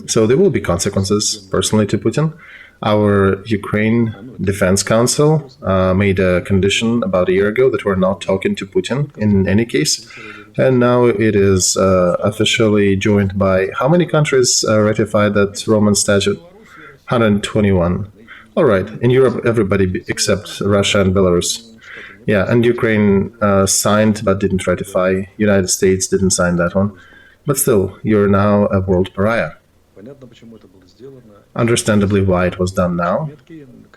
So there will be consequences personally to Putin. Our Ukraine Defense Council made a condition about a year ago that we're not talking to Putin in any case. And now it is officially joined by how many countries ratified that Roman Statute? 121. All right. In Europe, everybody except Russia and Belarus. Yeah, and Ukraine signed but didn't ratify. United States didn't sign that one. But still, you're now a world pariah. Understandably why it was done now.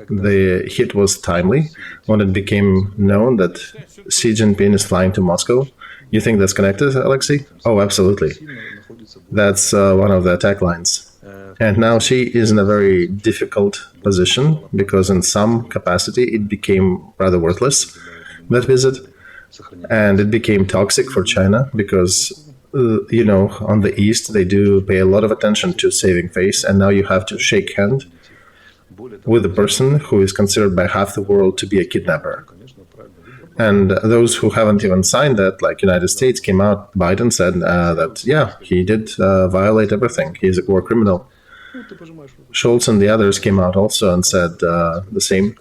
The hit was timely when it became known that Xi Jinping is flying to Moscow. You think that's connected, Alexei? Oh, absolutely. That's one of the attack lines. And now Xi is in a very difficult position because in some capacity it became rather worthless, that visit. And it became toxic for China because on the East, they do pay a lot of attention to saving face, and now you have to shake hand with a person who is considered by half the world to be a kidnapper. And those who haven't even signed that, like United States, came out, Biden said that, yeah, he did violate everything. He's a war criminal. Scholz and the others came out also and said the same.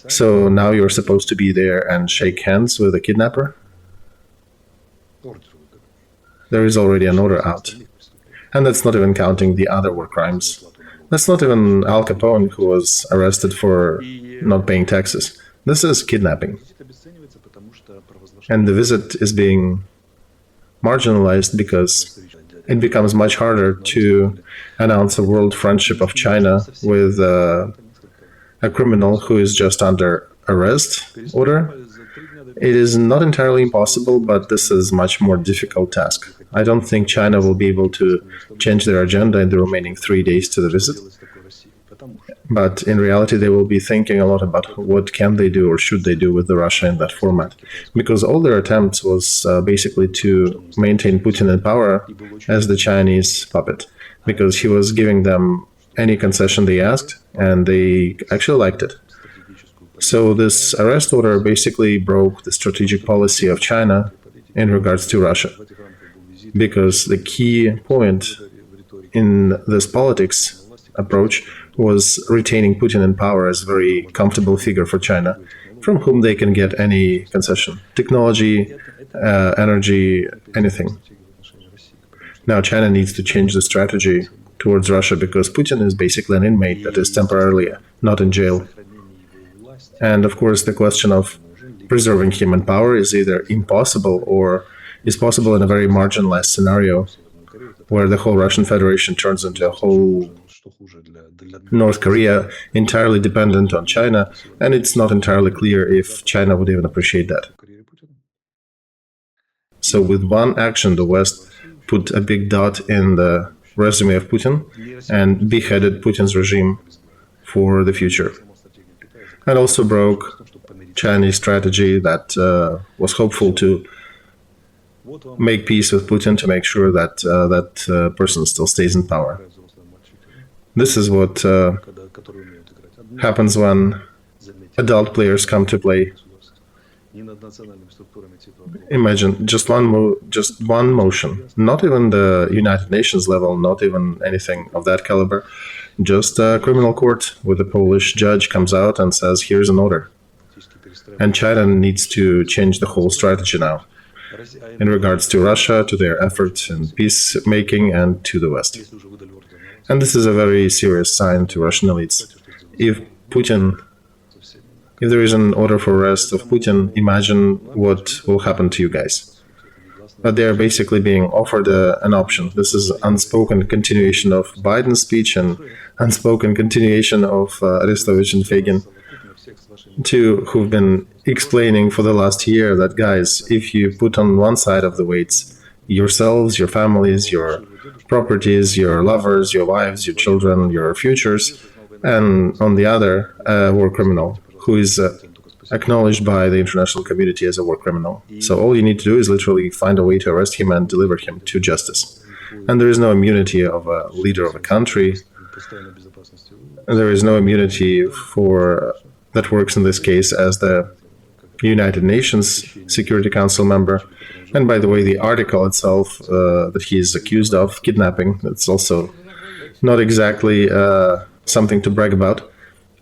So now you're supposed to be there and shake hands with a kidnapper? There is already an order out. And that's not even counting the other war crimes. That's not even Al Capone, who was arrested for not paying taxes. This is kidnapping. And the visit is being marginalized because it becomes much harder to announce a world friendship of China with a criminal who is just under arrest order. It is not entirely impossible, but this is a much more difficult task. I don't think China will be able to change their agenda in the remaining 3 days to the visit. But in reality, they will be thinking a lot about what can they do or should they do with Russia in that format. Because all their attempts was basically to maintain Putin in power as the Chinese puppet. Because he was giving them any concession they asked, and they actually liked it. So this arrest order basically broke the strategic policy of China in regards to Russia. Because the key point in this politics approach was retaining Putin in power as a very comfortable figure for China, from whom they can get any concession. Technology, energy, anything. Now China needs to change the strategy towards Russia because Putin is basically an inmate that is temporarily not in jail. And of course, the question of preserving him in power is either impossible or is possible in a very marginalized scenario where the whole Russian Federation turns into a whole North Korea entirely dependent on China, and it's not entirely clear if China would even appreciate that. So with one action, the West put a big dot in the resume of Putin and beheaded Putin's regime for the future. And also broke Chinese strategy that was hopeful to make peace with Putin to make sure that that person still stays in power. This is what happens when adult players come to play. Imagine just one motion, not even the United Nations level, not even anything of that caliber, just a criminal court with a Polish judge comes out and says, here's an order. And China needs to change the whole strategy now in regards to Russia, to their efforts in peacemaking, and to the West. And this is a very serious sign to Russian elites. If there is an order for arrest of Putin, imagine what will happen to you guys. But they are basically being offered an option. This is unspoken continuation of Biden's speech and unspoken continuation of Arestovich and Fagin, who've been explaining for the last year that, guys, if you put on one side of the weights yourselves, your families, your properties, your lovers, your wives, your children, your futures, and on the other, a war criminal who is acknowledged by the international community as a war criminal. So all you need to do is literally find a way to arrest him and deliver him to justice. And there is no immunity of a leader of a country. There is no immunity that works in this case as the United Nations Security Council member. And by the way, the article itself that he is accused of kidnapping, it's also not exactly something to brag about.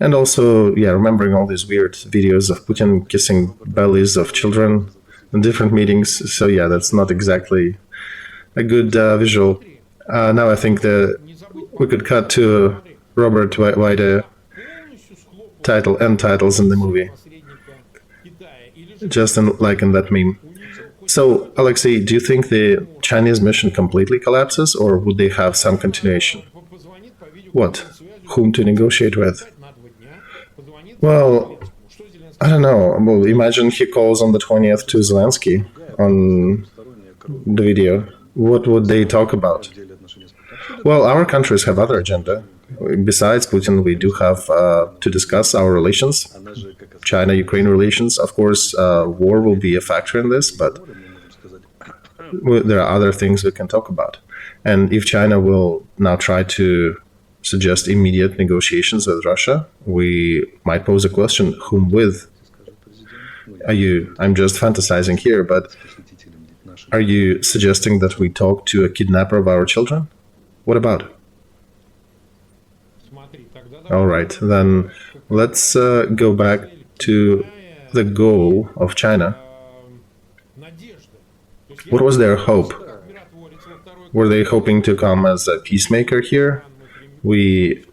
And also, yeah, remembering all these weird videos of Putin kissing bellies of children in different meetings. So yeah, that's not exactly a good visual. Now I think that we could cut to Robert White title and titles in the movie, just like in that meme. So, Alexei, do you think the Chinese mission completely collapses, or would they have some continuation? What? Whom to negotiate with? Well, I don't know. Well, imagine he calls on the 20th to Zelensky on the video. What would they talk about? Well, our countries have other agenda. Besides Putin, we do have to discuss our relations, China-Ukraine relations. Of course, war will be a factor in this, but there are other things we can talk about. And if China will now try to suggest immediate negotiations with Russia, we might pose a question: whom with? I'm just fantasizing here, but are you suggesting that we talk to a kidnapper of our children? What about? All right, then let's go back to the goal of China. What was their hope? Were they hoping to come as a peacemaker here? We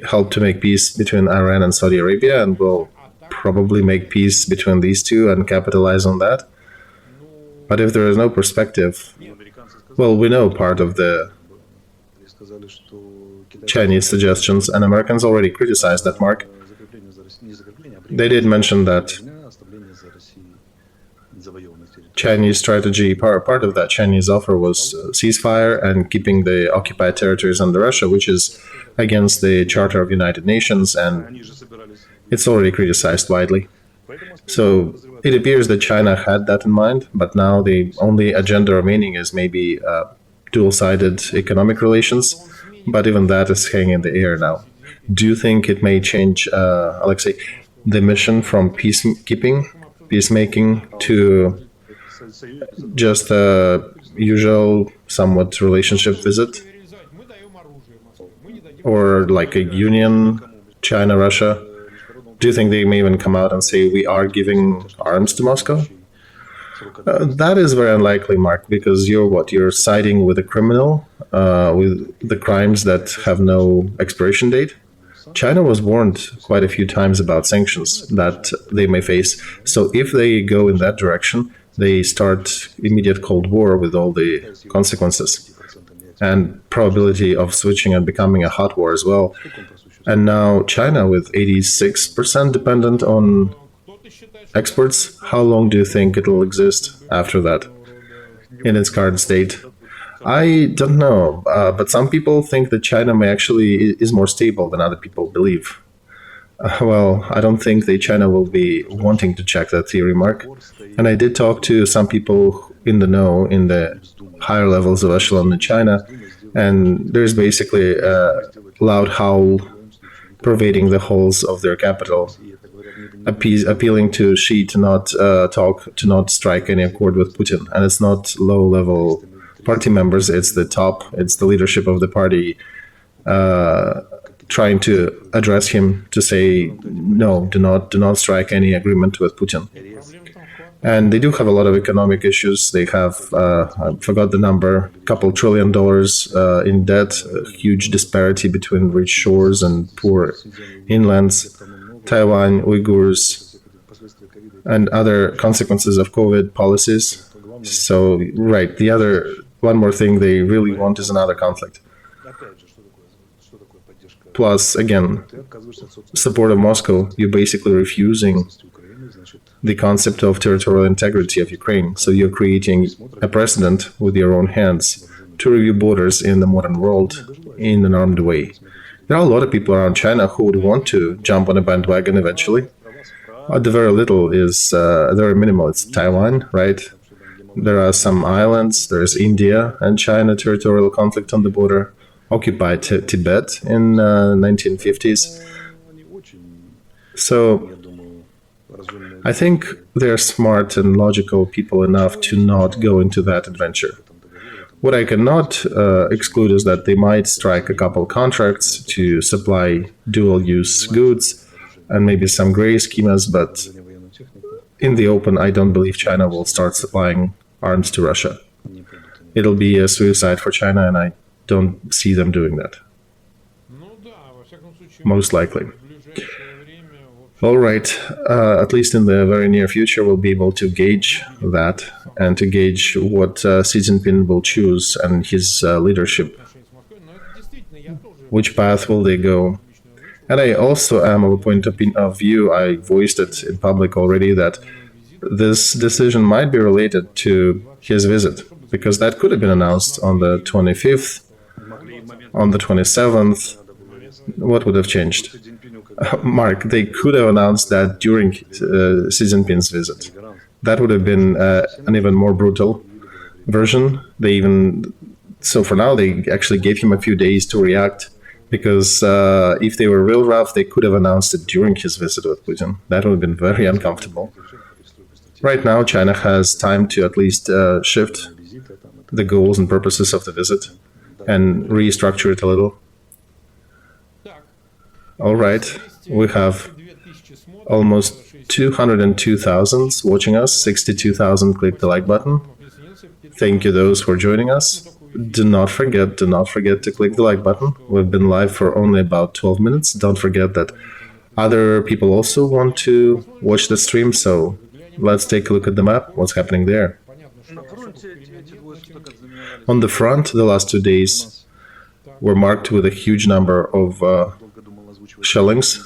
help to make peace between Iran and Saudi Arabia, and we'll probably make peace between these two and capitalize on that. But if there is no perspective, well, we know part of the Chinese suggestions, and Americans already criticized that, Mark. They did mention that Chinese strategy, part of that Chinese offer was ceasefire and keeping the occupied territories under Russia, which is against the Charter of United Nations, and it's already criticized widely. So it appears that China had that in mind, but now the only agenda remaining is maybe dual-sided economic relations, but even that is hanging in the air now. Do you think it may change, Alexei, the mission from peacemaking to just a usual, somewhat relationship visit? Or like a union, China-Russia? Do you think they may even come out and say we are giving arms to Moscow? That is very unlikely, Mark, because you're siding with a criminal, with the crimes that have no expiration date. China was warned quite a few times about sanctions that they may face. So if they go in that direction, they start immediate Cold War with all the consequences and probability of switching and becoming a hot war as well. And now China, with 86% dependent on exports, how long do you think it'll exist after that in its current state? I don't know, but some people think that China may actually is more stable than other people believe. Well, I don't think that China will be wanting to check that theory, Mark. And I did talk to some people in the know, in the higher levels of echelon in China, and there's basically a loud howl pervading the halls of their capital, appealing to Xi to not to not strike any accord with Putin. And it's not low-level party members; it's the top, it's the leadership of the party trying to address him to say no, do not strike any agreement with Putin. And they do have a lot of economic issues. They have, I forgot the number, a couple $1 trillion in debt, a huge disparity between rich shores and poor inlands, Taiwan, Uyghurs, and other consequences of COVID policies. So, right, one more thing they really want is another conflict. Plus, again, support of Moscow, you're basically refusing the concept of territorial integrity of Ukraine. So you're creating a precedent with your own hands to review borders in the modern world in an armed way. There are a lot of people around China who would want to jump on a bandwagon eventually. The very little is very minimal. It's Taiwan, right? There are some islands. There's India and China territorial conflict on the border. Occupied Tibet in 1950s. So I think they're smart and logical people enough to not go into that adventure. What I cannot exclude is that they might strike a couple contracts to supply dual-use goods and maybe some gray schemas, but in the open, I don't believe China will start supplying arms to Russia. It'll be a suicide for China, and I don't see them doing that. Most likely. All right, at least in the very near future, we'll be able to gauge that and to gauge what Xi Jinping will choose and his leadership. Which path will they go? And I also am of a point of view, I voiced it in public already, that this decision might be related to his visit, because that could have been announced on the 25th, on the 27th. What would have changed? Mark, they could have announced that during Xi Jinping's visit. That would have been an even more brutal version. So for now, they actually gave him a few days to react, because if they were real rough, they could have announced it during his visit with Putin. That would have been very uncomfortable. Right now, China has time to at least shift the goals and purposes of the visit and restructure it a little. All right, we have almost 202,000 watching us, 62,000 click the like button. Thank you those for joining us. Do not forget to click the like button. We've been live for only about 12 minutes. Don't forget that other people also want to watch the stream, so let's take a look at the map, what's happening there. On the front, the last 2 days were marked with a huge number of shellings.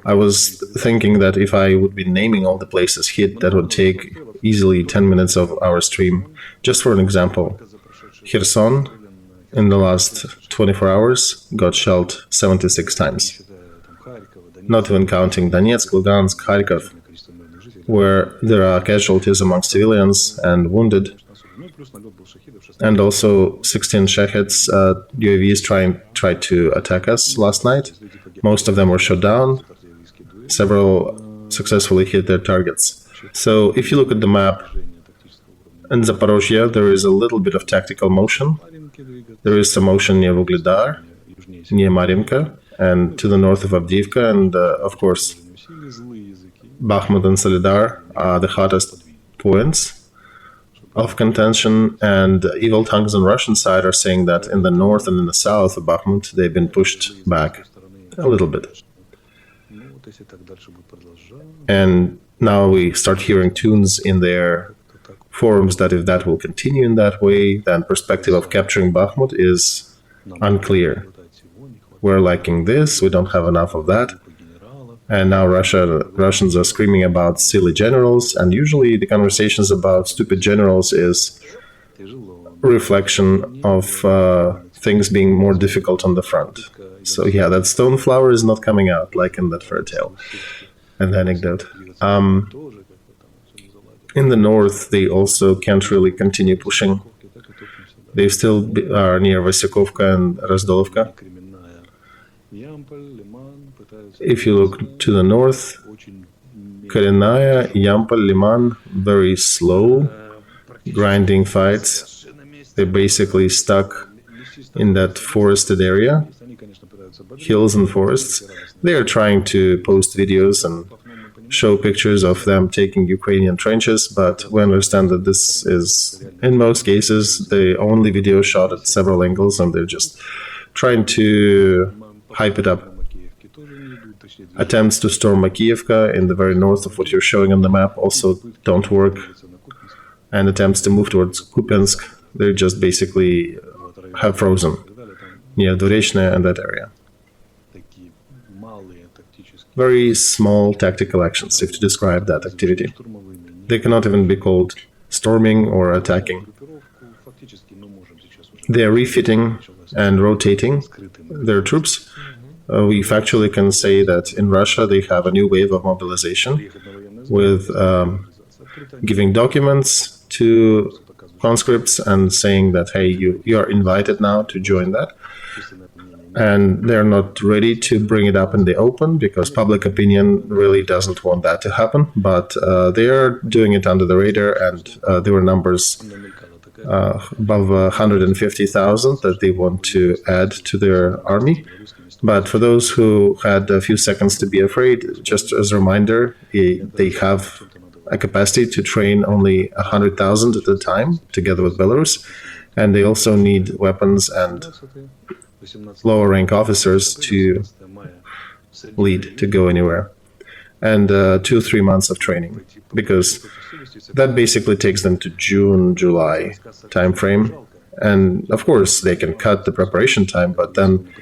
I was thinking that if I would be naming all the places hit, that would take easily 10 minutes of our stream. Just for an example, Kherson in the last 24 hours got shelled 76 times. Not even counting Donetsk, Lugansk, Kharkov, where there are casualties among civilians and wounded. And also 16 Shaheds UAVs tried to attack us last night. Most of them were shot down. Several successfully hit their targets. So if you look at the map, in Zaporozhye there is a little bit of tactical motion. There is some motion near Vuhledar, near Marinka, and to the north of Avdiivka, and of course Bakhmut and Solidar are the hottest points of contention, and evil tongues on Russian side are saying that in the north and in the south of Bakhmut they've been pushed back a little bit. And now we start hearing tunes in their forums that if that will continue in that way, then perspective of capturing Bakhmut is unclear. We're lacking this, we don't have enough of that. And now Russians are screaming about silly generals, and usually the conversations about stupid generals is reflection of things being more difficult on the front. So yeah, that stone flower is not coming out, like in that fairy tale and anecdote. In the north, they also can't really continue pushing. They still are near Vasykovka and Razdolovka. If you look to the north, Korennaya, Yampol, Liman, very slow, grinding fights. They're basically stuck in that forested area, hills and forests. They are trying to post videos and show pictures of them taking Ukrainian trenches, but we understand that this is, in most cases, the only video shot at several angles, and they're just trying to hype it up. Attempts to storm Makiyevka in the very north of what you're showing on the map also don't work, and attempts to move towards Kupiansk, they just basically have frozen near Dorechne and that area. Very small tactical actions, if to describe that activity. They cannot even be called storming or attacking. They are refitting and rotating their troops. We factually can say that in Russia they have a new wave of mobilization with giving documents to conscripts and saying that, hey, you are invited now to join that. And they're not ready to bring it up in the open because public opinion really doesn't want that to happen. But they are doing it under the radar, and there were numbers above 150,000 that they want to add to their army. But for those who had a few seconds to be afraid, just as a reminder, they have a capacity to train only 100,000 at a time, together with Belarus, and they also need weapons and lower rank officers to lead, to go anywhere, and 2-3 months of training, because that basically takes them to June, July timeframe. And of course, they can cut the preparation time, but then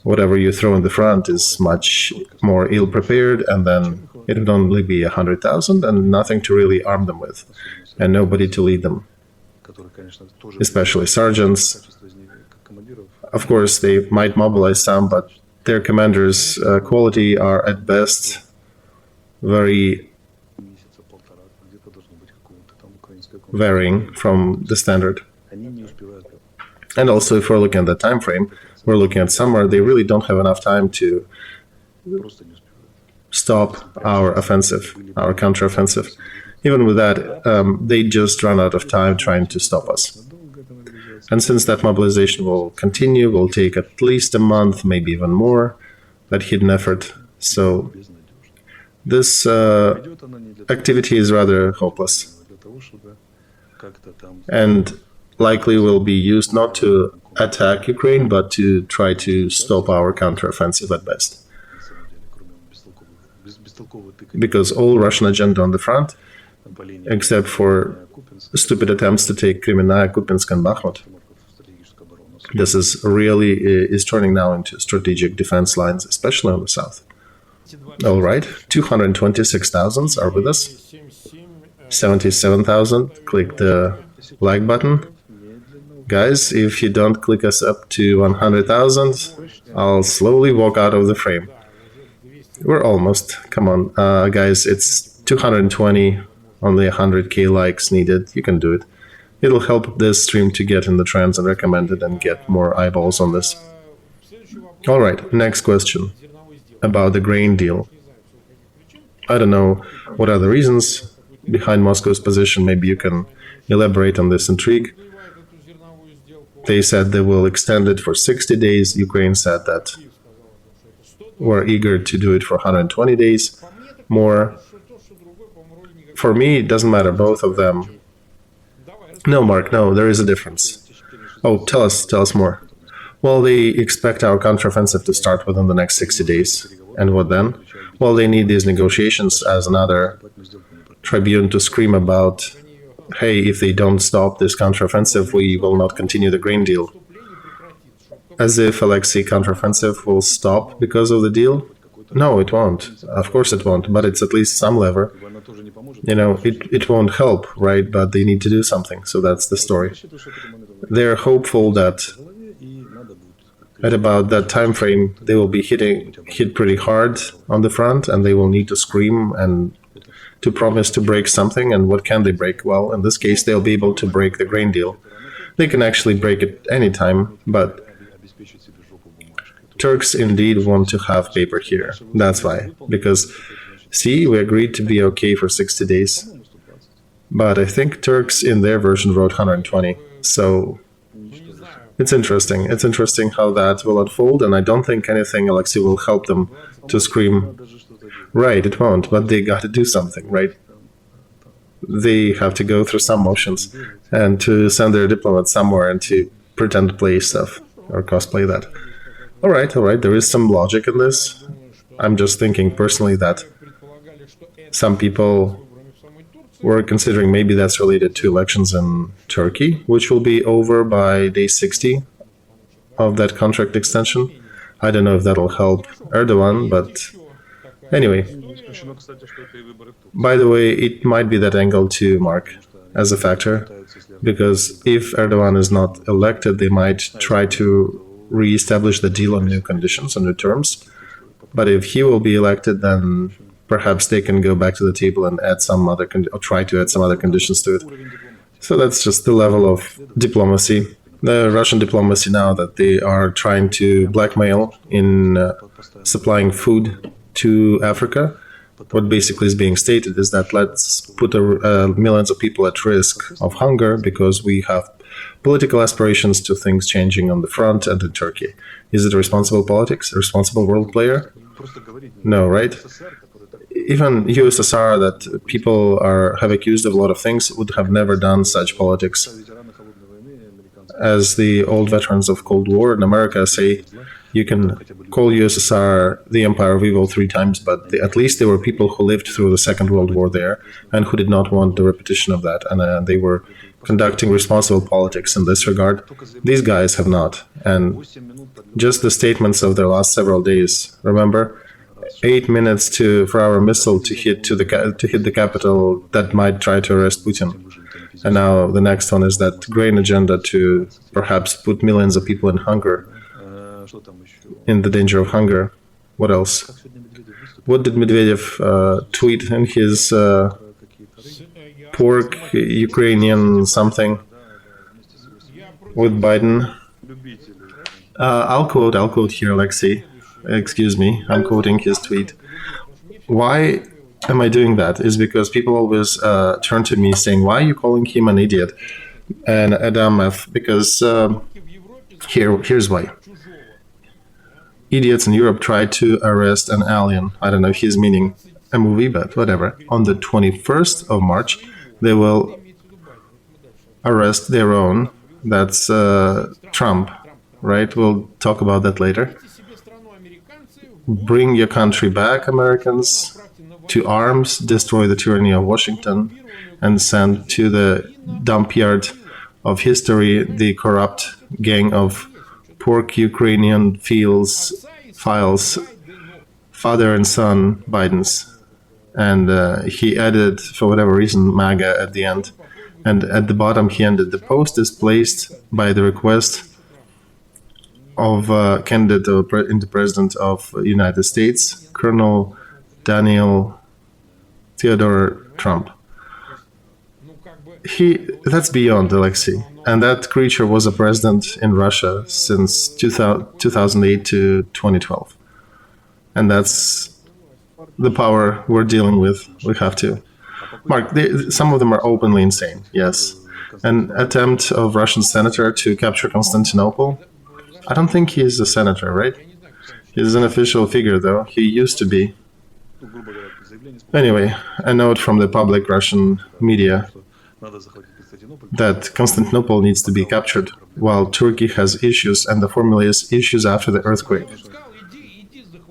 whatever you throw in the front is much more ill-prepared, and then it would only be 100,000 and nothing to really arm them with, and nobody to lead them, especially sergeants. Of course, they might mobilize some, but their commanders' quality are at best very varying from the standard. And also, if we're looking at the time frame, we're looking at summer, they really don't have enough time to stop our offensive, our counteroffensive. Even with that, they just run out of time trying to stop us. And since that mobilization will continue, will take at least a month, maybe even more, that hidden effort. So this activity is rather hopeless, and likely will be used not to attack Ukraine, but to try to stop our counteroffensive at best. Because all Russian agenda on the front, except for stupid attempts to take Kremenaya, Kupiansk, and Bakhmut, this is really is turning now into strategic defense lines, especially on the south. All right, 226,000 are with us. 77,000. Click the like button. Guys, if you don't click us up to 100,000, I'll slowly walk out of the frame. We're almost. Come on, guys, it's 220, only 100k likes needed. You can do it. It'll help this stream to get in the trends and recommended and get more eyeballs on this. All right, next question about the grain deal. I don't know what are the reasons behind Moscow's position. Maybe you can elaborate on this intrigue. They said they will extend it for 60 days. Ukraine said that we're eager to do it for 120 days more. For me, it doesn't matter, both of them. No, Mark, no, there is a difference. Oh, tell us more. Well, they expect our counteroffensive to start within the next 60 days. And what then? Well, they need these negotiations as another tribune to scream about, hey, if they don't stop this counteroffensive, we will not continue the grain deal. As if Alexei counteroffensive will stop because of the deal? No, it won't. Of course it won't, but it's at least some lever. You know, it won't help, right? But they need to do something, so that's the story. They're hopeful that at about that time frame, they will be hit pretty hard on the front, and they will need to scream and to promise to break something. And what can they break? Well, in this case, they'll be able to break the grain deal. They can actually break it anytime, but Turks indeed want to have paper here. That's why. Because, see, we agreed to be okay for 60 days. But I think Turks in their version wrote 120. So it's interesting. It's interesting how that will unfold, and I don't think anything Alexei will help them to scream. Right, it won't, but they got to do something, right? They have to go through some motions and to send their diplomats somewhere and to pretend to play stuff or cosplay that. All right, there is some logic in this. I'm just thinking personally that some people were considering maybe that's related to elections in Turkey, which will be over by day 60 of that contract extension. I don't know if that'll help Erdogan, but anyway. By the way, it might be that angle too, Mark, as a factor, because if Erdogan is not elected, they might try to re-establish the deal on new conditions, on new terms. But if he will be elected, then perhaps they can go back to the table and add some other or try to add some other conditions to it. So that's just the level of diplomacy. The Russian diplomacy now that they are trying to blackmail in supplying food to Africa. What basically is being stated is that let's put millions of people at risk of hunger because we have political aspirations to things changing on the front and in Turkey. Is it responsible politics, a responsible world player? No, right? Even USSR, that people have accused of a lot of things, would have never done such politics. As the old veterans of Cold War in America say, you can call USSR the empire of evil 3 times, but at least there were people who lived through the Second World War there and who did not want the repetition of that, and they were conducting responsible politics in this regard. These guys have not. And just the statements of their last several days, remember? 8 minutes for our missile to hit the capital that might try to arrest Putin. And now the next one is that grain agenda to perhaps put millions of people in hunger, in the danger of hunger. What else? What did Medvedev tweet in his pork Ukrainian something with Biden? I'll quote here, Alexei. Excuse me, I'm quoting his tweet. Why am I doing that? Is because people always turn to me saying, why are you calling him an idiot and Adamov? Because here's why. Idiots in Europe tried to arrest an alien. I don't know if he's meaning a movie, but whatever. On the 21st of March, they will arrest their own. That's Trump, right? We'll talk about that later. Bring your country back, Americans, to arms, destroy the tyranny of Washington, and send to the dump yard of history the corrupt gang of pork Ukrainian files, father and son Bidens. And he added, for whatever reason, MAGA at the end. And at the bottom he ended, the post is placed by the request of candidate in the President of the United States, Colonel Daniel Theodore Trump. That's beyond Alexei. And that creature was a president in Russia since 2008 to 2012. And that's the power we're dealing with. We have to. Mark, some of them are openly insane, yes. An attempt of Russian senator to capture Constantinople. I don't think he's a senator, right? He's an official figure, though. He used to be. Anyway, a note from the public Russian media that Constantinople needs to be captured, while Turkey has issues, and the formula is issues after the earthquake.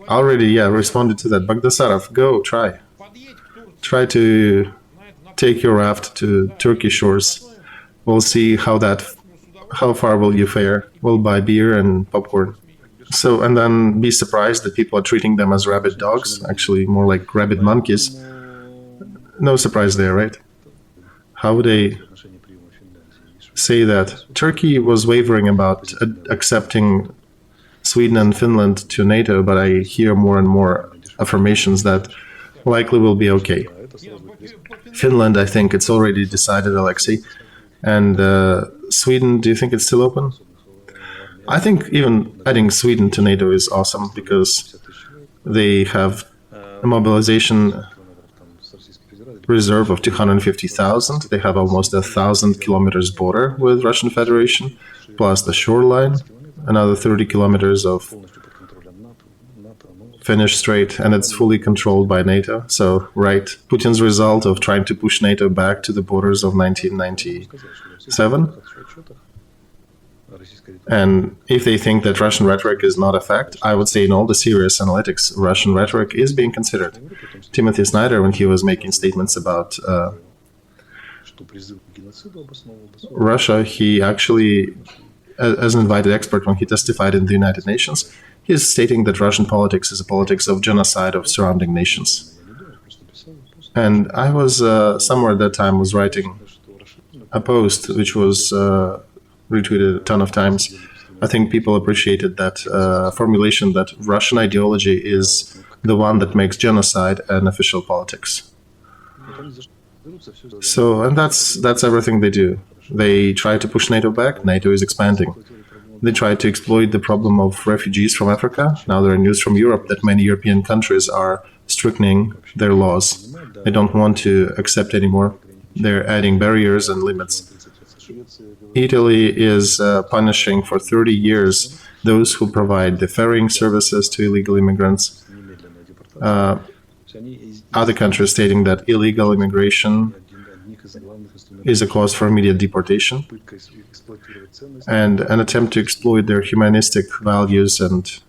Already, responded to that. Bagdasarov, go, try. Try to take your raft to Turkish shores. We'll see how far will you fare. We'll buy beer and popcorn. So, and then be surprised that people are treating them as rabid dogs, actually more like rabid monkeys. No surprise there, right? How would they say that? Turkey was wavering about accepting Sweden and Finland to NATO, but I hear more and more affirmations that likely will be okay. Finland, I think it's already decided, Alexei. And Sweden, do you think it's still open? I think even adding Sweden to NATO is awesome because they have a mobilization reserve of 250,000. They have almost 1,000 kilometers border with Russian Federation, plus the shoreline, another 30 kilometers of Finnish Strait, and it's fully controlled by NATO. So, right, Putin's result of trying to push NATO back to the borders of 1997. And if they think that Russian rhetoric is not a fact, I would say in all the serious analytics, Russian rhetoric is being considered. Timothy Snyder, when he was making statements about Russia, he actually, as an invited expert when he testified in the United Nations, he is stating that Russian politics is a politics of genocide of surrounding nations. And I was, somewhere at that time, was writing a post which was retweeted a ton of times. I think people appreciated that formulation that Russian ideology is the one that makes genocide an official politics. So, and that's everything they do. They try to push NATO back. NATO is expanding. They try to exploit the problem of refugees from Africa. Now there are news from Europe that many European countries are strengthening their laws. They don't want to accept anymore. They're adding barriers and limits. Italy is punishing for 30 years those who provide the ferrying services to illegal immigrants. Other countries stating that illegal immigration is a cause for immediate deportation and an attempt to exploit their humanistic values and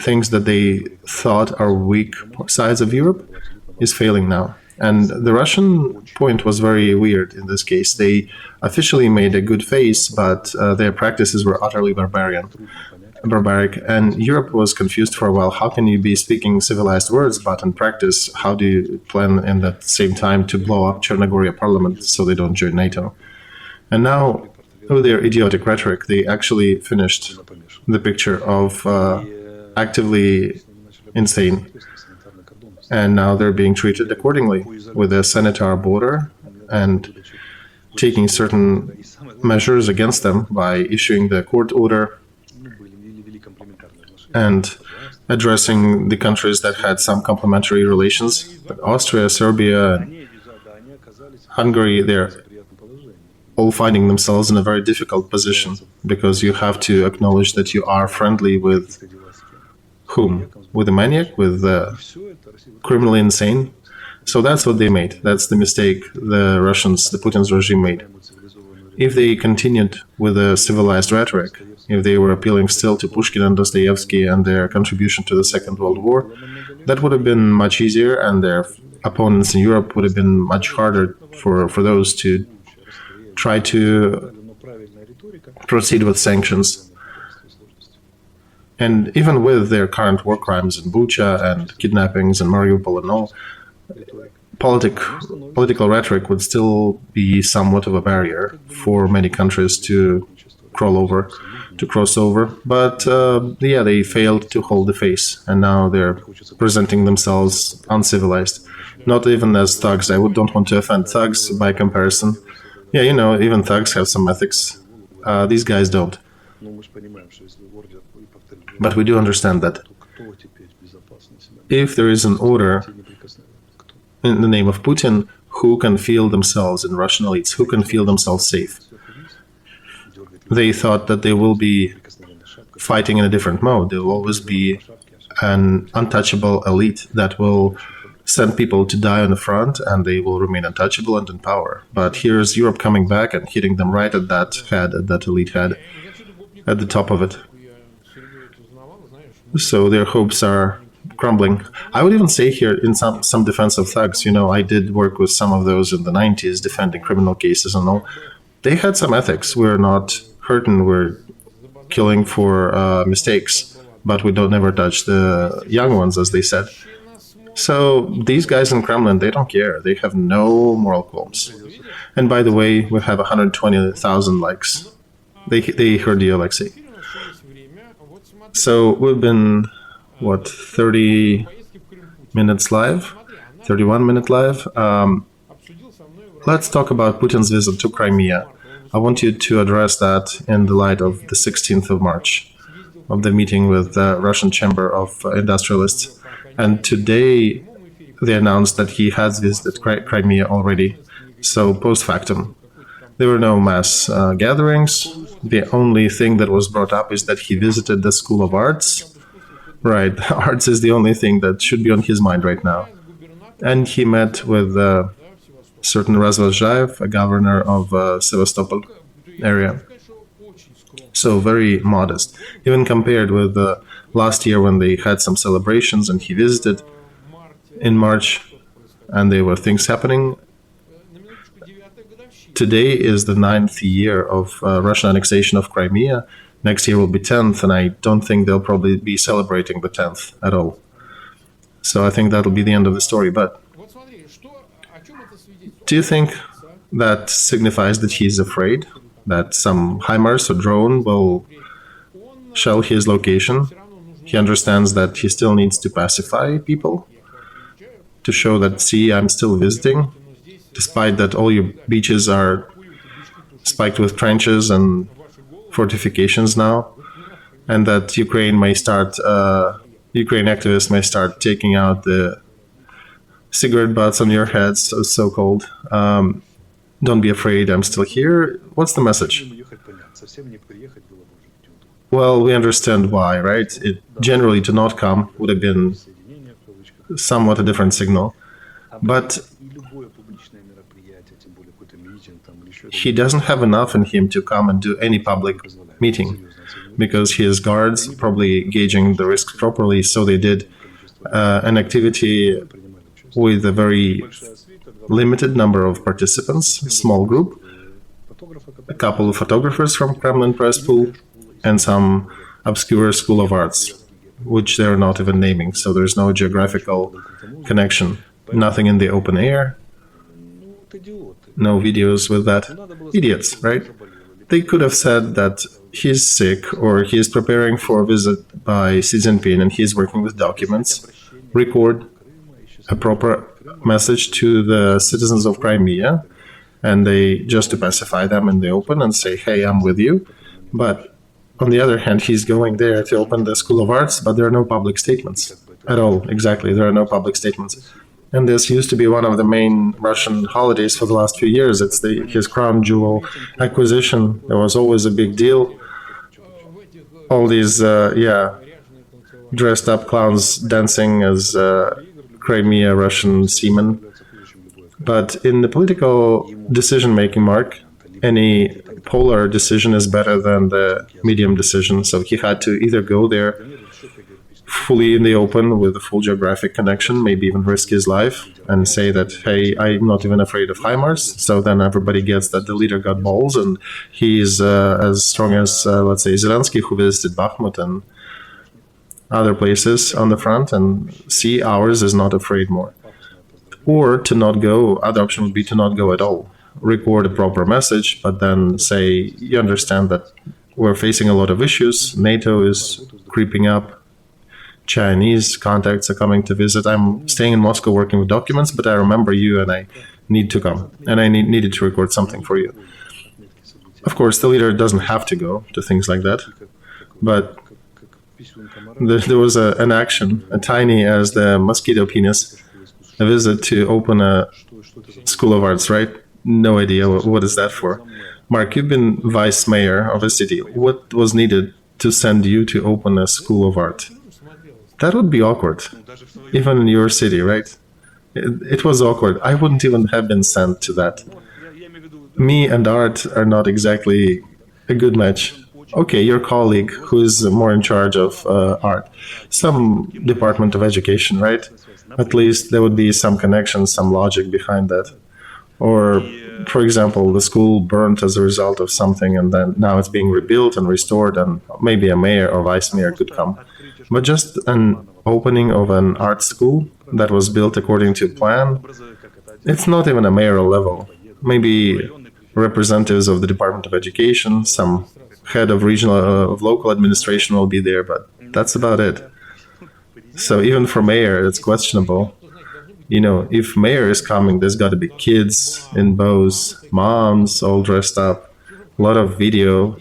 things that they thought are weak sides of Europe is failing now. And the Russian point was very weird in this case. They officially made a good face, but their practices were utterly barbaric. And Europe was confused for a while. How can you be speaking civilized words, but in practice, how do you plan in that same time to blow up Chernogorия parliament so they don't join NATO? And now, with their idiotic rhetoric, they actually finished the picture of actively insane. And now they're being treated accordingly with a sanitary border and taking certain measures against them by issuing the court order and addressing the countries that had some complementary relations. But Austria, Serbia, and Hungary, they're all finding themselves in a very difficult position because you have to acknowledge that you are friendly with whom? With a maniac? With the criminally insane? So that's what they made. That's the mistake the Russians, the Putin's regime made. If they continued with a civilized rhetoric, if they were appealing still to Pushkin and Dostoevsky and their contribution to the Second World War, that would have been much easier, and their opponents in Europe would have been much harder for those to try to proceed with sanctions. And even with their current war crimes in Bucha and kidnappings in Mariupol and all, political rhetoric would still be somewhat of a barrier for many countries to cross over. But they failed to hold the face, and now they're presenting themselves uncivilized, not even as thugs. I don't want to offend thugs by comparison. Yeah, even thugs have some ethics. These guys don't. But we do understand that if there is an order in the name of Putin, who can feel themselves in Russian elites, who can feel themselves safe? They thought that they will be fighting in a different mode. There will always be an untouchable elite that will send people to die on the front, and they will remain untouchable and in power. But here's Europe coming back and hitting them right at that head, at that elite head, at the top of it. So their hopes are crumbling. I would even say here, in some defense of thugs, I did work with some of those in the 90s, defending criminal cases and all. They had some ethics. We're not hurting, we're killing for mistakes, but we don't never touch the young ones, as they said. So these guys in Kremlin, they don't care. They have no moral qualms. And by the way, we have 120,000 likes. They heard you, Alexei. So we've been, 30 minutes live? 31 minute live? Let's talk about Putin's visit to Crimea. I want you to address that in the light of the 16th of March, of the meeting with the Russian Chamber of Industrialists. And today they announced that he has visited Crimea already. So post factum, there were no mass gatherings. The only thing that was brought up is that he visited the School of Arts. Right, arts is the only thing that should be on his mind right now. And he met with certain Razvozhaev, a governor of Sevastopol area. So very modest, even compared with last year when they had some celebrations and he visited in March and there were things happening. Today is the 9th year of Russian annexation of Crimea. Next year will be 10th, and I don't think they'll probably be celebrating the 10th at all. So I think that'll be the end of the story. But do you think that signifies that he's afraid that some HIMARS or drone will shell his location? He understands that he still needs to pacify people to show that, see, I'm still visiting, despite that all your beaches are spiked with trenches and fortifications now, and that Ukraine activists may start taking out the cigarette butts on your heads, so-called. don't be afraid, I'm still here. What's the message? Well, we understand why, right? It generally to not come would have been somewhat a different signal. But he doesn't have enough in him to come and do any public meeting because his guards probably gauging the risks properly, so they did an activity with a very limited number of participants, a small group, a couple of photographers from Kremlin press pool, and some obscure school of arts, which they're not even naming, so there's no geographical connection. Nothing in the open air, no videos with that. Idiots, right? They could have said that he's sick or he's preparing for a visit by Xi Jinping and he's working with documents, record a proper message to the citizens of Crimea, and they just to pacify them in the open and say, hey, I'm with you. But on the other hand, he's going there to open the School of Arts, but there are no public statements at all. Exactly, there are no public statements. And this used to be one of the main Russian holidays for the last few years. It's his crown jewel acquisition. There was always a big deal. All these, dressed up clowns dancing as Crimea Russian seamen. But in the political decision-making, Mark, any polar decision is better than the medium decision. So he had to either go there fully in the open with a full geographic connection, maybe even risk his life and say that, hey, I'm not even afraid of HIMARS. So then everybody gets that the leader got balls and he's as strong as, let's say, Zelensky, who visited Bakhmut and other places on the front, and see ours is not afraid more. Or to not go, other option would be to not go at all. Record a proper message, but then say, you understand that we're facing a lot of issues, NATO is creeping up, Chinese contacts are coming to visit. I'm staying in Moscow working with documents, but I remember you and I need to come. And I needed to record something for you. Of course, the leader doesn't have to go to things like that. But there was an action, a tiny as the mosquito penis, a visit to open a School of Arts, right? No idea what is that for. Mark, you've been vice mayor of a city. What was needed to send you to open a School of Art? That would be awkward, even in your city, right? It was awkward. I wouldn't even have been sent to that. Me and art are not exactly a good match. Okay, your colleague who is more in charge of art, some department of education, right? At least there would be some connection, some logic behind that. Or, for example, the school burnt as a result of something and then now it's being rebuilt and restored and maybe a mayor or vice mayor could come. But just an opening of an art school that was built according to plan, it's not even a mayoral level. Maybe representatives of the Department of Education, some head of regional, of local administration will be there, but that's about it. So even for mayor, it's questionable. You know, if mayor is coming, there's got to be kids in bows, moms all dressed up, a lot of video.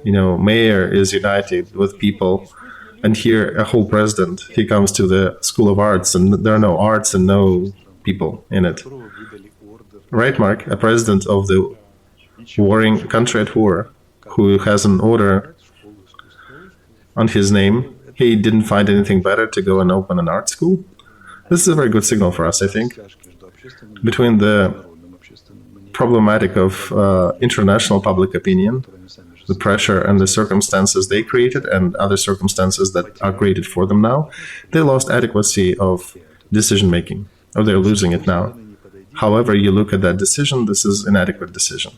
You know, mayor is united with people. And here, a whole president, he comes to the School of Arts, and there are no arts and no people in it. Right, Mark? A president of the warring country at war, who has an order on his name, he didn't find anything better to go and open an art school? This is a very good signal for us, I think. Between the problematic of international public opinion, the pressure and the circumstances they created and other circumstances that are created for them now, they lost adequacy of decision-making, or they're losing it now. However you look at that decision, this is an inadequate decision.